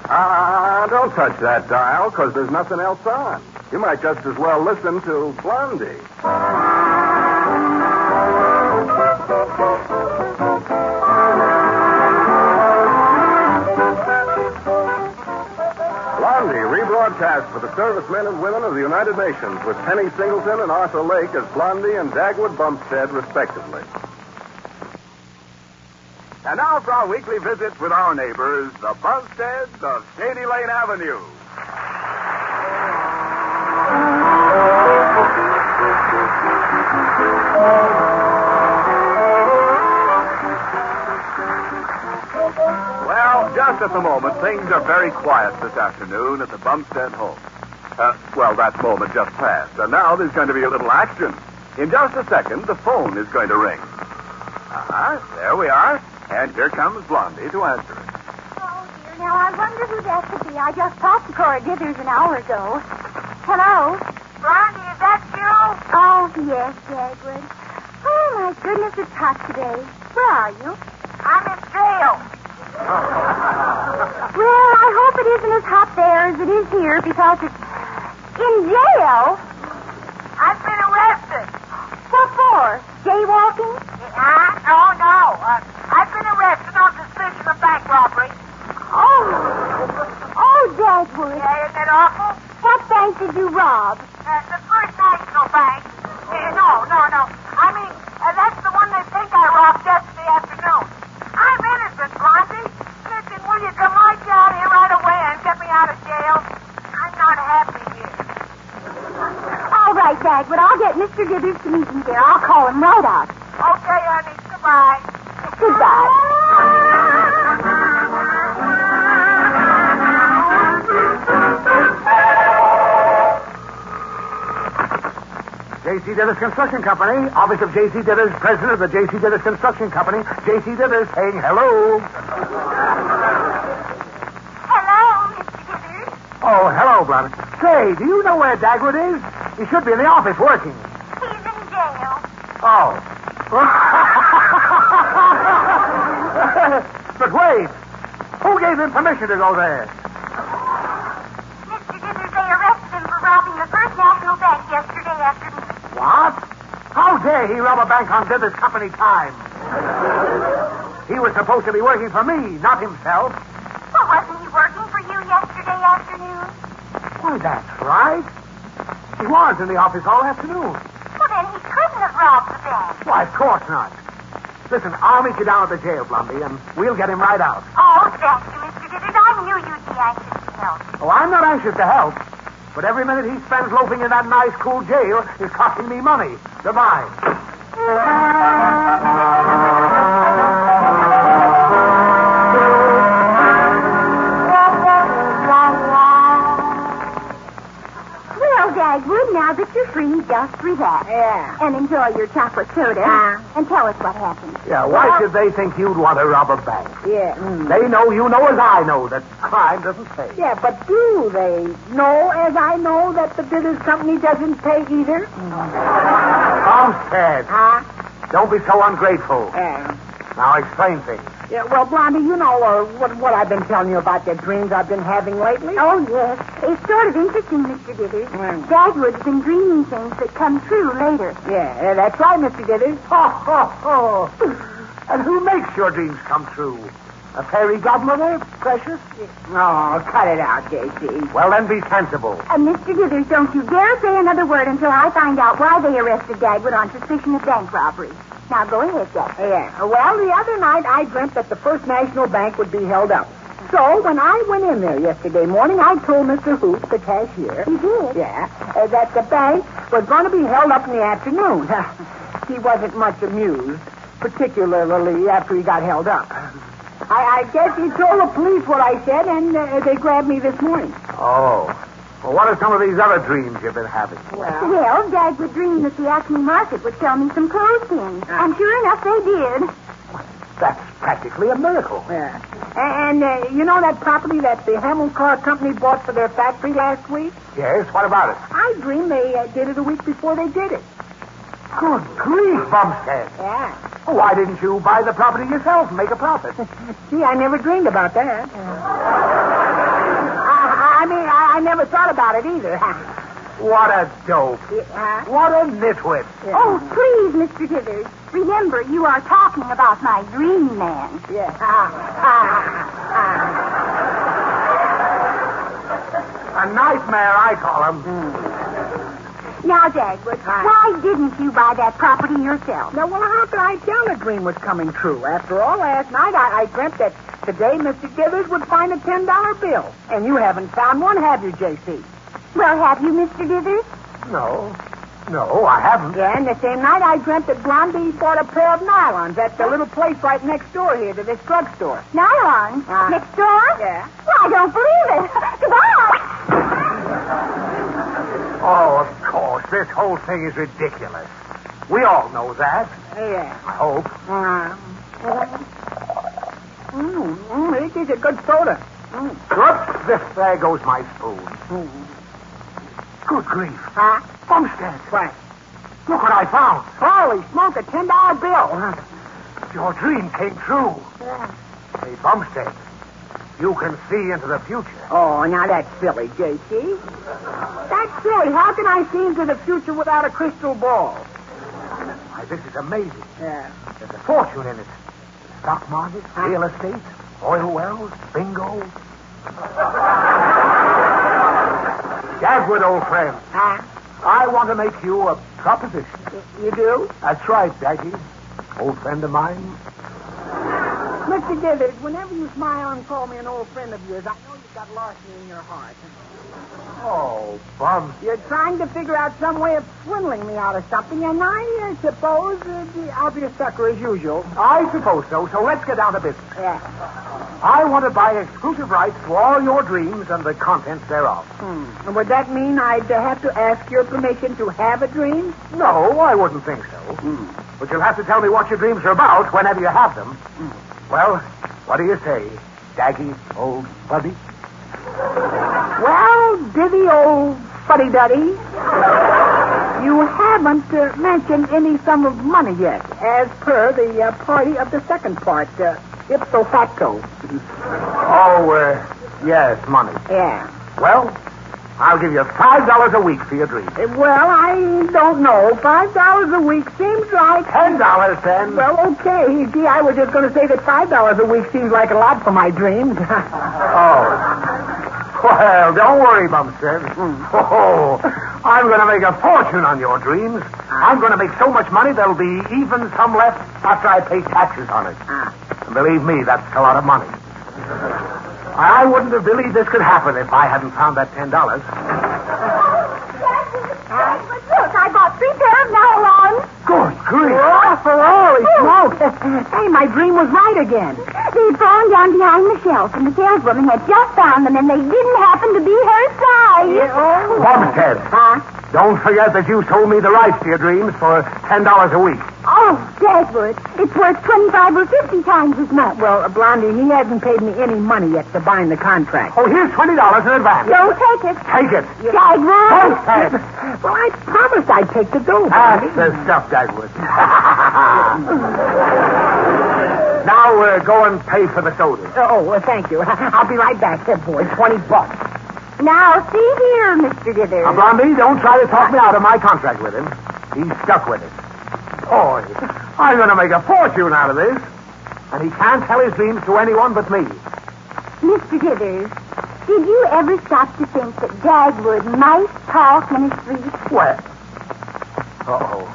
Don't touch that dial, because there's nothing else on. You might just as well listen to Blondie. Blondie, rebroadcast for the servicemen and women of the United Nations with Penny Singleton and Arthur Lake as Blondie and Dagwood Bumpstead, respectively. And now for our weekly visit with our neighbors, the Bumpsteads of Shady Lane Avenue. Well, just at the moment, things are very quiet this afternoon at the Bumpstead home. That moment just passed, and now there's going to be a little action. In just a second, the phone is going to ring. There we are. And here comes Blondie to answer it. Oh, dear. Now, I wonder who that could be. I just talked to Cora Dithers an hour ago. Hello? Blondie, is that you? Oh, yes, Dagwood. Oh, my goodness, it's hot today. Where are you? I'm in jail. Well, I hope it isn't as hot there as it is here, because it's in jail. I've been arrested. What for? Jaywalking? No. I've been arrested on suspicion of bank robbery. Oh, Dagwood. Yeah, isn't it awful? What bank did you rob? The First National Bank. No. I mean, that's the one they think I robbed yesterday afternoon. I'm innocent, Blondie. Listen, will you come right down here right away and get me out of jail? I'm not happy here. All right, Dagwood. I'll get Mr. Dithers to meet me there. I'll call him right out. Okay, honey. Goodbye. Goodbye. J.C. Dithers Construction Company. Office of J.C. Dithers, president of the J.C. Dithers Construction Company. J.C. Dithers saying hello. Hello, Mr. Dithers. Oh, hello, Blondie. Say, do you know where Dagwood is? He should be in the office working. He's in jail. Oh. But wait. Who gave him permission to go there? Mr. Dithers, they arrested him for robbing the First National Bank yesterday afternoon. What? How dare he rob a bank on Dithers Company time? He was supposed to be working for me, not himself. Well, wasn't he working for you yesterday afternoon? Why, that's right. He was in the office all afternoon. Well, then he couldn't have robbed the bank. Why, of course not. Listen, I'll meet you down at the jail, Blondie, and we'll get him right out. Oh, thank you, Mr. Dithers. I knew you'd be anxious to help. Oh, I'm not anxious to help. But every minute he spends loafing in that nice, cool jail is costing me money. Goodbye. Well, Dagwood, now that you're free, just relax. Yeah. And enjoy your chocolate soda. And tell us what happened. Yeah, why should they think you'd want to rob a bank? Yeah. They know you know as I know that crime doesn't pay. Yeah, but do they know, as I know, that the Dithers Company doesn't pay either? Bumpstead. Huh? Don't be so ungrateful. Yeah. Now explain things. Yeah, well, Blondie, you know what I've been telling you about the dreams I've been having lately? Oh, yes. It's sort of interesting, Mr. Dithers. Dagwood's been dreaming things that come true later. Yeah, that's right, Mr. Dithers. Oh. And who makes your dreams come true? A fairy godmother, precious? Oh, cut it out, J.C. Well, then be sensible. Mr. Dithers, don't you dare say another word until I find out why they arrested Dagwood on suspicion of bank robbery. Now, go ahead, Jack. Yeah. Well, the other night I dreamt that the First National Bank would be held up. So when I went in there yesterday morning, I told Mr. Hoop, the cashier. You did? Yeah, that the bank was going to be held up in the afternoon. He wasn't much amused, particularly after he got held up. I guess he told the police what I said, and they grabbed me this morning. Oh. Well, what are some of these other dreams you've been having? Well, Dagwood dreamed that the Acme Market would sell me some clothespins. And sure enough, they did. That's practically a miracle. Yeah. And you know that property that the Hamill Car Company bought for their factory last week? Yes, what about it? I dreamed they did it a week before they did it. Good grief, Bumpstead. Yeah. Why didn't you buy the property yourself and make a profit? Gee, I never dreamed about that. I never thought about it either. What a dope. What a nitwit. Oh, please, Mr. Dithers. Remember, you are talking about my dream man. Yeah. A nightmare, I call him. Now, Dagwood, why didn't you buy that property yourself? Now, well, how could I tell the dream was coming true? After all, last night I dreamt that today Mr. Dithers would find a $10 bill. And you haven't found one, have you, J.C.? Well, have you, Mr. Dithers? No, I haven't. Yeah, and the same night I dreamt that Blondie bought a pair of nylons at the little place right next door here to this drugstore. Nylon? Next door? Yeah. Well, I don't believe it. Goodbye. Oh, of course. This whole thing is ridiculous. We all know that. Yeah. I hope. It is a good soda. Whoops, there goes my spoon. Good grief. Bumstead. What? Look what I found. Holy smoke, a $10 bill. Your dream came true. Yeah. Hey, Bumstead, you can see into the future. Oh, now that's silly, J.C. That's silly. How can I see into the future without a crystal ball? Why, this is amazing. Yeah. There's a fortune in it. Stock market, real estate, oil wells, bingo. Dagwood, old friend. I want to make you a proposition. You do? That's right, Daggy. Old friend of mine. Mr. Dithers, whenever you smile and call me an old friend of yours, I know you've got larceny in your heart. Oh, Bum. You're trying to figure out some way of swindling me out of something, and I suppose I'll be a sucker as usual. I suppose so, so let's get down to business. Yeah. I want to buy exclusive rights to all your dreams and the contents thereof. And would that mean I'd have to ask your permission to have a dream? No, I wouldn't think so. But you'll have to tell me what your dreams are about whenever you have them. Well, what do you say, Daggy, old buddy? Well, divvy, old fuddy-duddy, you haven't mentioned any sum of money yet, as per the party of the second part, ipso facto. Yes, money. Yeah. Well, I'll give you $5 a week for your dream. Well, I don't know. $5 a week seems like... $10, then. Well, okay. Gee, I was just going to say that $5 a week seems like a lot for my dreams. Oh. Well, don't worry, Bumstead. Oh, I'm going to make a fortune on your dreams. I'm going to make so much money there'll be even some left after I pay taxes on it. And believe me, that's a lot of money. I wouldn't have believed this could happen if I hadn't found that $10. But look, I bought 3 pairs of nylons. Good grief. Holy smoke. Hey, my dream was right again. They'd fallen down behind the shelf, and the saleswoman had just found them, and they didn't happen to be her size. Bumstead. Don't forget that you sold me the rights to your dreams for $10 a week. Oh, Dagwood, it's worth 25 or 50 times as much. Well, Blondie, he hasn't paid me any money yet to bind the contract. Oh, here's $20 in advance. Don't take it. Take it. Dagwood. Don't take it. Well, I promised I'd take the dough. That's the stuff, Dagwood. Now, go and pay for the soda. Thank you. I'll be right back. Here, boy, $20. Now, see here, Mr. Dithers. Now, Blondie, don't try to talk me out of my contract with him. He's stuck with it. Boy, I'm going to make a fortune out of this. And he can't tell his dreams to anyone but me. Mr. Dithers, did you ever stop to think that Dagwood might talk in his sleep? What? Uh-oh.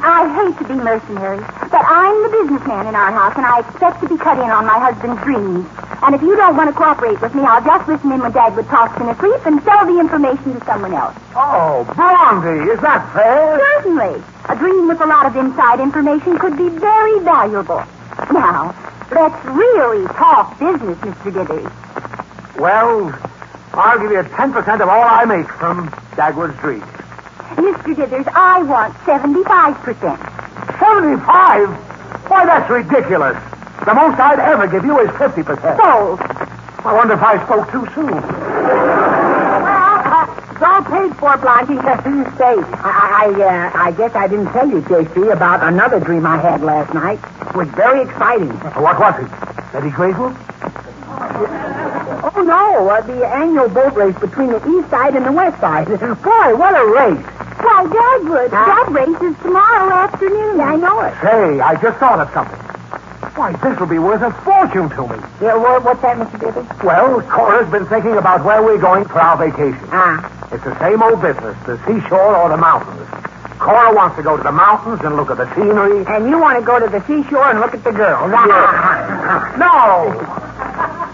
I hate to be mercenary, but I'm the businessman in our house, and I expect to be cut in on my husband's dreams. And if you don't want to cooperate with me, I'll just listen in when Dagwood talks in his sleep and sell the information to someone else. Oh, Blondie, is that fair? Certainly. A dream with a lot of inside information could be very valuable. Now, let's really talk business, Mr. Dithers. Well, I'll give you 10% of all I make from Dagwood's dreams. Mr. Dithers, I want 75%. 75? Why, that's ridiculous. The most I'd ever give you is 50%. Sold. I wonder if I spoke too soon. Well, it's all paid for, Blondie. Say, I guess I didn't tell you, J.C., about another dream I had last night. It was very exciting. What was it? Betty Grable? Oh, Oh, no, the annual boat race between the east side and the west side. Boy, what a race. Why, Dagwood, that race is tomorrow afternoon. Yeah, I know it. Say, I just thought of something. Why, this will be worth a fortune to me. Yeah, what's that, Mr. Dibby? Well, Cora's been thinking about where we're going for our vacation. It's the same old business, the seashore or the mountains. Cora wants to go to the mountains and look at the scenery. And you want to go to the seashore and look at the girls. Yeah. No.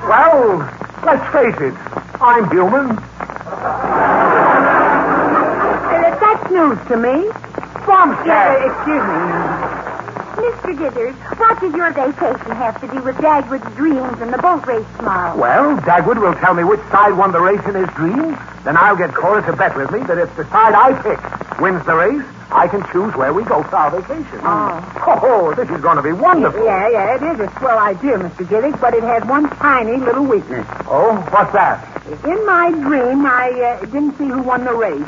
Well, let's face it. I'm human. That's news to me. Excuse me. Mr. Dithers, what does your vacation have to do with Dagwood's dreams and the boat race tomorrow? Well, Dagwood will tell me which side won the race in his dream. Then I'll get Cora to bet with me that if the side I pick wins the race, I can choose where we go for our vacation. Oh, this is going to be wonderful. Yeah, it is a swell idea, Mr. Dithers, but it has one tiny little weakness. Oh, what's that? In my dream, I didn't see who won the race.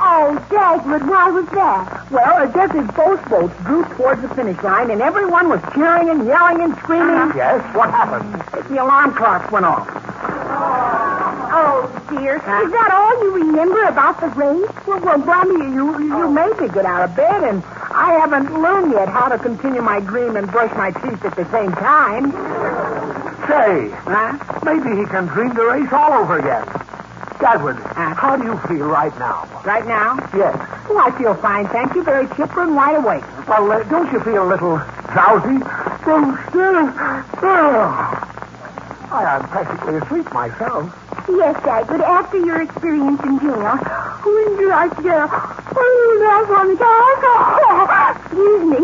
Oh, Dagwood, why was that? Well, just as both boats drew towards the finish line and everyone was cheering and yelling and screaming. Yes, what happened? The alarm clocks went off. Oh, dear. Is that all you remember about the race? Well, Blondie, you made me get out of bed, and I haven't learned yet how to continue my dream and brush my teeth at the same time. Say, maybe he can dream the race all over again. Dagwood, how do you feel right now? Right now? Yes. Oh, I feel fine, thank you. Very chipper and wide awake. Well, don't you feel a little drowsy? I am practically asleep myself. Yes, Dagwood, after your experience in jail. When did I jail? Excuse me.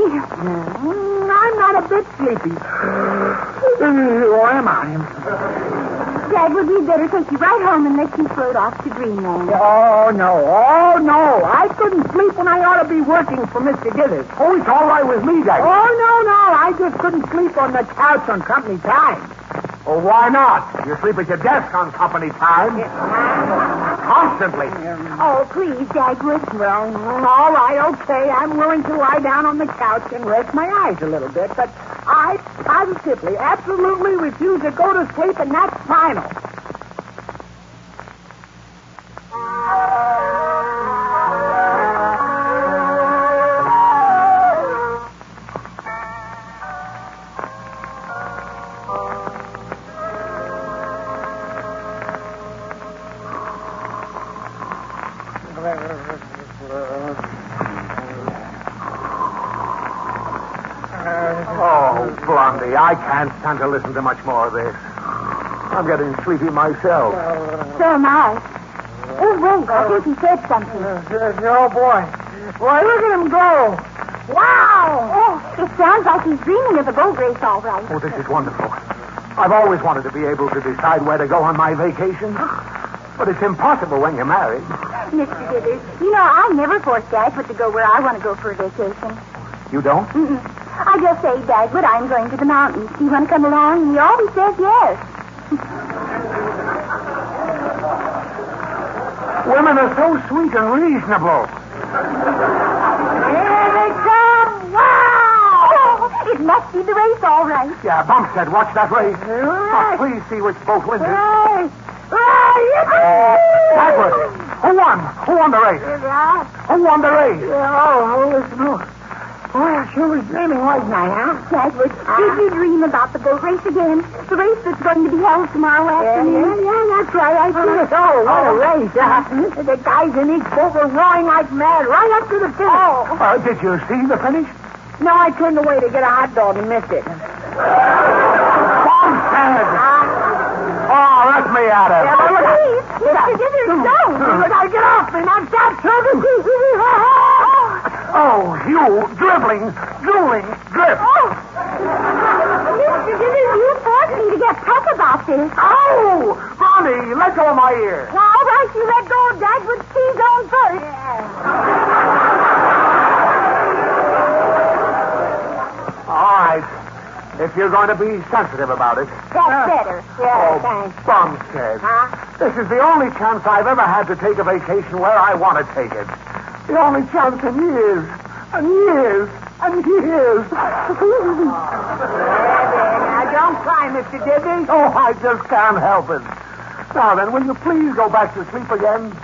I'm not a bit sleepy. Or am I? Dagwood, we'd better take you right home and let you float off to dreamland. Oh, no. I couldn't sleep when I ought to be working for Mr. Dithers. Oh, it's all right with me, Dagwood. Oh, no. I just couldn't sleep on the couch on company time. Oh, why not? You sleep at your desk on company time. Constantly. Oh, please, Dagwood. Well, all right, okay. I'm willing to lie down on the couch and rest my eyes a little bit, but I positively, absolutely refuse to go to sleep, and that's final. Oh, Blondie, I can't stand to listen to much more of this. I'm getting sleepy myself. So am I. Oh, wait, I think he said something. Oh, boy. Boy, look at him go. Wow! Oh, it sounds like he's dreaming of the boat race, all right. Oh, this is wonderful. I've always wanted to be able to decide where to go on my vacation. But it's impossible when you're married. Mr. Dithers, you know, I never force Dagwood to go where I want to go for a vacation. You don't? Mm-mm. I just say, Dagwood, I'm going to the mountains. Do you want to come along? And he always says yes. Women are so sweet and reasonable. Here they come! Wow! Oh, it must be the race, all right. Yeah, Bumstead, watch that race. Oh, please see which boat wins it. Dagwood, who won? Who won the race? Who won the race? Listen. Boy, I sure was dreaming, wasn't I, huh? Dagwood, did you dream about the boat race again? The race that's going to be held tomorrow afternoon? Yeah, that's right. I see it. Oh, what a race. The guys in each boat were roaring like mad right up to the finish. Did you see the finish? No, I turned away to get a hot dog and missed it. Bumstead! Oh, let me at it. Please, Mr. Dithers, don't. Now get off me. Now stop children. Oh, you dribbling, drooling, drip. Oh. Mr. Dithers, you forced me to get tough about this. Oh, Blondie, let go of my ear. Well, all right, you let go of Dagwood's T-zone first. All right. If you're going to be sensitive about it. That's better. Yeah, thanks. Bumstead. Huh? This is the only chance I've ever had to take a vacation where I want to take it. The only chance in years. And years. And years. Now, don't cry, Mr. Dibby. Oh, I just can't help it. Now then, will you please go back to sleep again?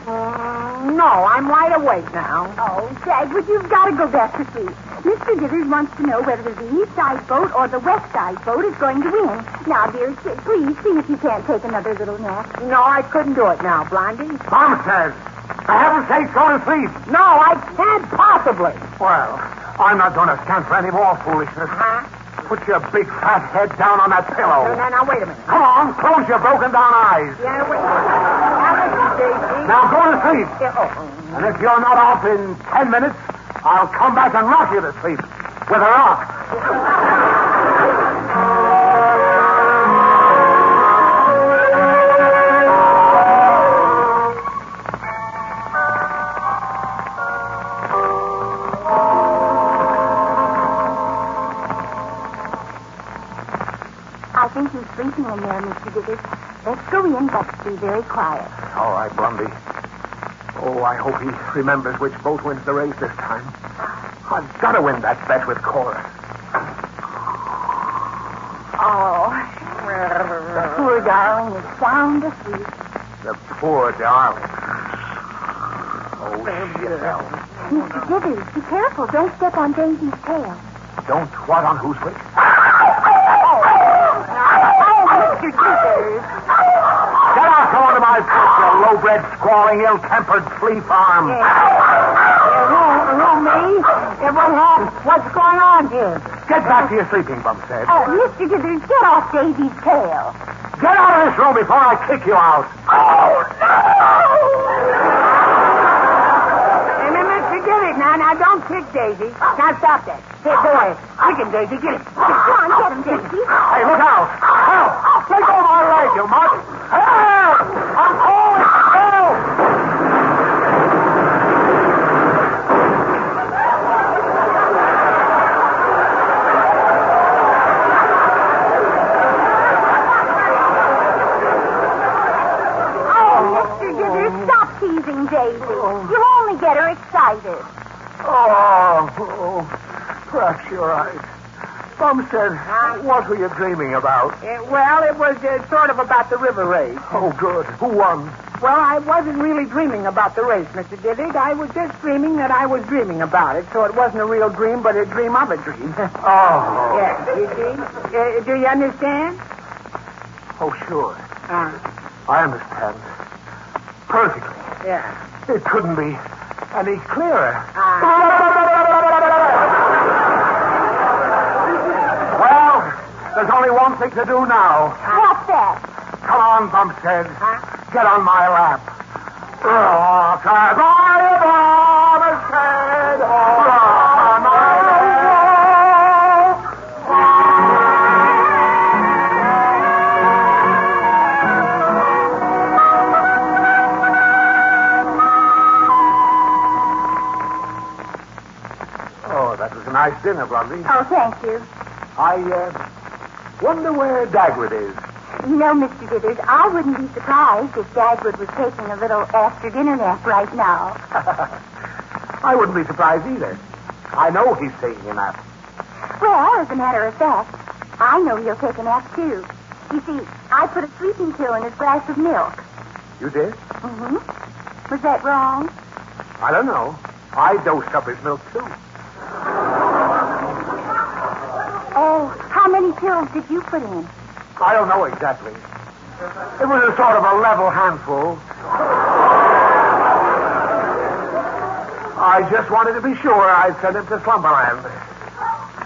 No, I'm wide awake now. Oh, Dagwood, you've got to go back to sleep. Mr. Dithers wants to know whether the east side boat or the west side boat is going to win. Now, dear, please see if you can't take another little nap. No, I couldn't do it now, Blondie. Mom says, for heaven's sake, go to sleep. No, I can't possibly. Well, I'm not going to stand for any more foolishness. Put your big fat head down on that pillow. Now, wait a minute. Come on, close your broken down eyes. Yeah, wait. Now, go to sleep. And if you're not off in 10 minutes, I'll come back and rock you to sleep with a rock. I think he's sleeping in there, Mr. Dithers. Let's go in, but be very quiet. All right, Blondie. Oh, I hope he remembers which boat wins the race this time. I've got to win that bet with Cora. Oh, the poor darling is sound asleep. The poor darling. Oh, shit. Mr. Dithers, be careful. Don't step on Daisy's tail. Don't what on whose which? Mr. Dithers. Get off going to my foot, you low-bred, squalling, ill-tempered flea farm. Me? What happened? What's going on here? Get back to your sleeping, Bumstead. Mr. Dithers, get off Daisy's tail. Get out of this room before I kick you out. Oh, no! Mr. Dithers, now don't kick Daisy. Now stop that. Here, go ahead. Kick him, Daisy. Get him. Come on, get him, Daisy. Hey, look out. Help! Let go of my leg, you mutt. Help! I'm calling. Help! Stop teasing Daisy. You only get her excited. Oh, perhaps you're right. Bumstead, what were you dreaming about? It was sort of about the river race. Oh, good. Who won? Well, I wasn't really dreaming about the race, Mr. Dithers. I was just dreaming that I was dreaming about it, so it wasn't a real dream, but a dream of a dream. Oh. Yeah, you see? Do you understand? Oh, sure. I understand. Perfectly. Yeah. It couldn't be any clearer. Well, there's only one thing to do now. What's that? Come on, Bumstead. Get on my lap. Rock on my Bumstead. Rock on my lap. Oh, that was a nice dinner, Blondie. Oh, thank you. I wonder where Dagwood is. You know, Mr. Dithers, I wouldn't be surprised if Dagwood was taking a little after-dinner nap right now. I wouldn't be surprised either. I know he's taking a nap. Well, as a matter of fact, I know he'll take a nap, too. You see, I put a sleeping pill in his glass of milk. You did? Mm-hmm. Was that wrong? I don't know. I dosed up his milk, too. Oh, how many pills did you put in? I don't know exactly. It was a sort of a level handful. I just wanted to be sure I'd send him to Slumberland.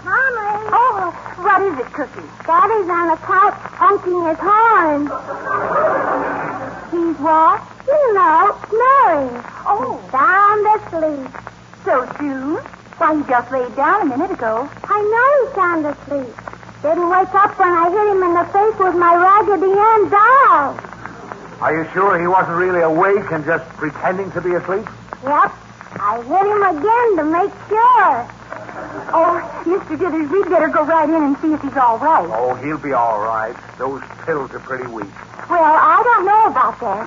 Mommy. Oh, what is it, Cookie? Daddy's on the couch honking his horn. He's what? You know, snoring. Oh, sound asleep. So soon? Why, he just laid down a minute ago. I know he's sound asleep. Didn't wake up when I hit him in the face with my Raggedy Ann doll. Are you sure he wasn't really awake and just pretending to be asleep? Yep. I hit him again to make sure. Oh, Mr. Dithers, we'd better go right in and see if he's all right. Oh, he'll be all right. Those pills are pretty weak. Well, I don't know about that.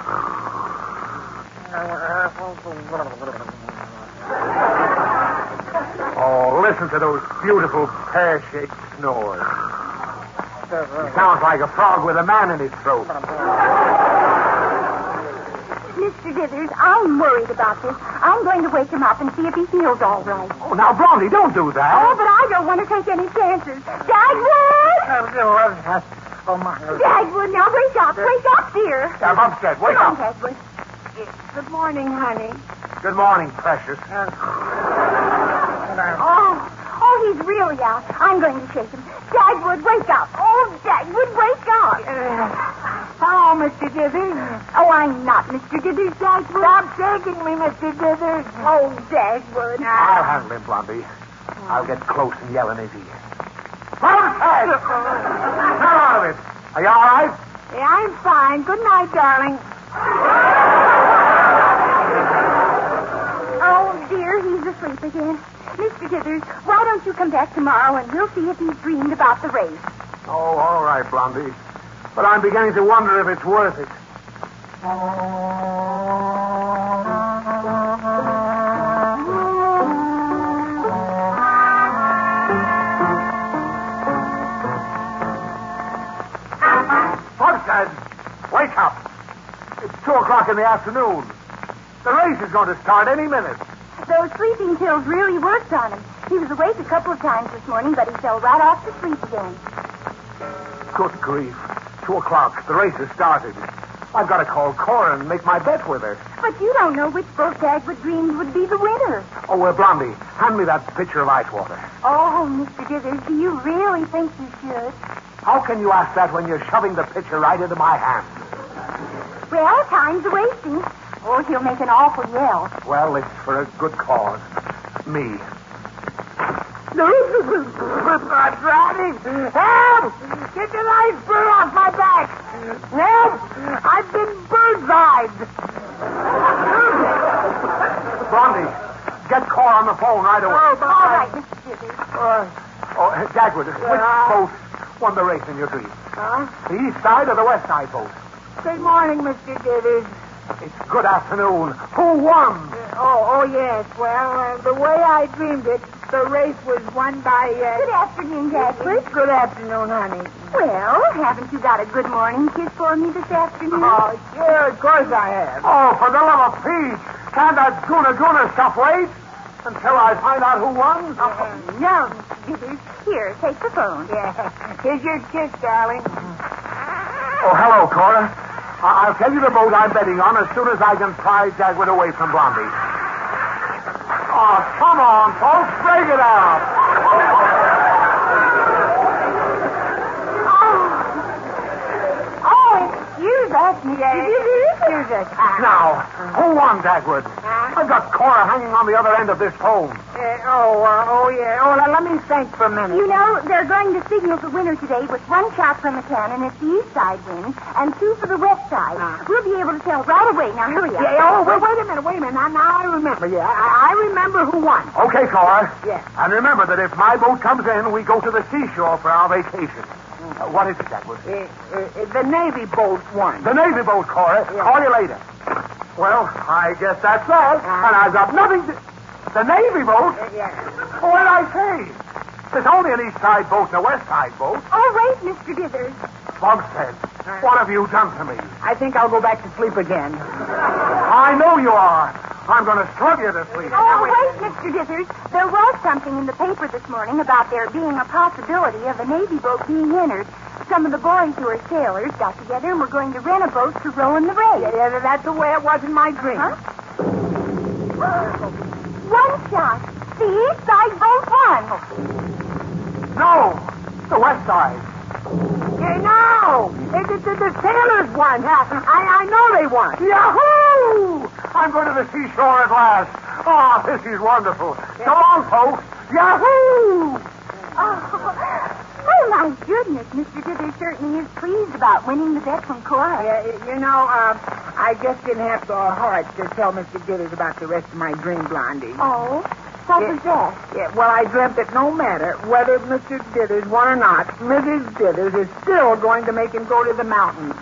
Oh, listen to those beautiful pear-shaped snores. He sounds like a frog with a man in his throat. Mr. Dithers, I'm worried about this. I'm going to wake him up and see if he feels all right. Oh, now, Blondie, don't do that. Oh, but I don't want to take any chances. Dagwood! Oh, my. Dagwood, now wake up. Wake up, dear. Bumstead, wake Come up. on, Dagwood. Good morning, honey. Good morning, precious. Oh, he's really out. I'm going to shake him. Dagwood, wake up. Oh, Dagwood, wake up. Hello, Mr. Dithers. Oh, I'm not Mr. Dithers, Dagwood. Stop shaking me, Mr. Dithers. Oh, Dagwood. I'll handle him, Blondie. I'll get close and yell in his ear. Bumstead! Get out of it. Are you all right? Yeah, I'm fine. Good night, darling. Oh, dear, he's asleep again. Mr. Dithers, why don't you come back tomorrow and we'll see if he's dreamed about the race. Oh, all right, Blondie. But I'm beginning to wonder if it's worth it. Bumstead, wake up. It's 2:00 in the afternoon. The race is going to start any minute. Those sleeping pills really worked on him. He was awake a couple of times this morning, but he fell right off to sleep again. Good grief. 2:00. The race has started. I've got to call Cora and make my bet with her. But you don't know which boat Dagwood dreamed would be the winner. Oh, Blondie, hand me that pitcher of ice water. Oh, Mr. Dithers, do you really think you should? How can you ask that when you're shoving the pitcher right into my hand? Well, time's a-wasting. Oh, he'll make an awful yell. Well, it's for a good cause. Me. Ronnie, help! Get the nice bird off my back. Help! I've been bird-eyed. Blondie, get Cora on the phone right away. All right, Mr. Dithers. Dagwood, which boat won the race in your dream? Huh? The east side or the west side boat? Good morning, Mr. Dithers. It's good afternoon. Who won? Oh, yes. Well, the way I dreamed it, the race was won by... Good afternoon, Dagwood. Good afternoon, honey. Well, haven't you got a good morning kiss for me this afternoon? Oh, sure, of course I have. Oh, for the love of Pete. Can't that Guna stuff wait until I find out who won? No, Mr. Dithers. Here, take the phone. Yeah. Here's your kiss, darling. Oh, hello, Cora. I'll tell you the boat I'm betting on as soon as I can pry Dagwood away from Blondie. Oh, come on, folks. Break it up. Excuse us, Mr. Dithers. Excuse us. Now, who won, Dagwood? I've got Cora hanging on the other end of this phone. Yeah. Let me think for a minute. You know, they're going to signal the winner today with one shot from the cannon if the east side wins and two for the west side. We'll be able to tell right away. Now, hurry up. Yeah, wait a minute. Now I remember. Yeah, I remember who won. Okay, Cora. Yeah. And remember that if my boat comes in, we go to the seashore for our vacation. What is it, Dagwood? The Navy boat won. The Navy boat, Cora. Yeah. Call you later. Well, I guess that's all. And I've got nothing to... The Navy boat? Yeah. What did I say? There's only an east side boat and a west side boat. Oh, wait, Mr. Dithers. Bumstead, what have you done to me? I think I'll go back to sleep again. I know you are. I'm going to scrub you to sleep. Oh, wait, Mr. Dithers. There was something in the paper this morning about there being a possibility of a Navy boat being entered. Some of the boys who are sailors got together and were going to rent a boat to row in the race. Yeah, that's the way it was in my dream. Huh? One shot. The east side boat won. No, the west side. Hey, no! The sailors won. I know they won. Yahoo! I'm going to the seashore at last. Oh, this is wonderful. So long, folks. Yahoo! Oh, my goodness. Mr. Dithers certainly is pleased about winning the bet from Cora. I just didn't have the heart to tell Mr. Dithers about the rest of my dream, Blondie. Oh? What was that? Yeah, well, I dreamt that no matter whether Mr. Dithers won or not, Mrs. Dithers is still going to make him go to the mountains.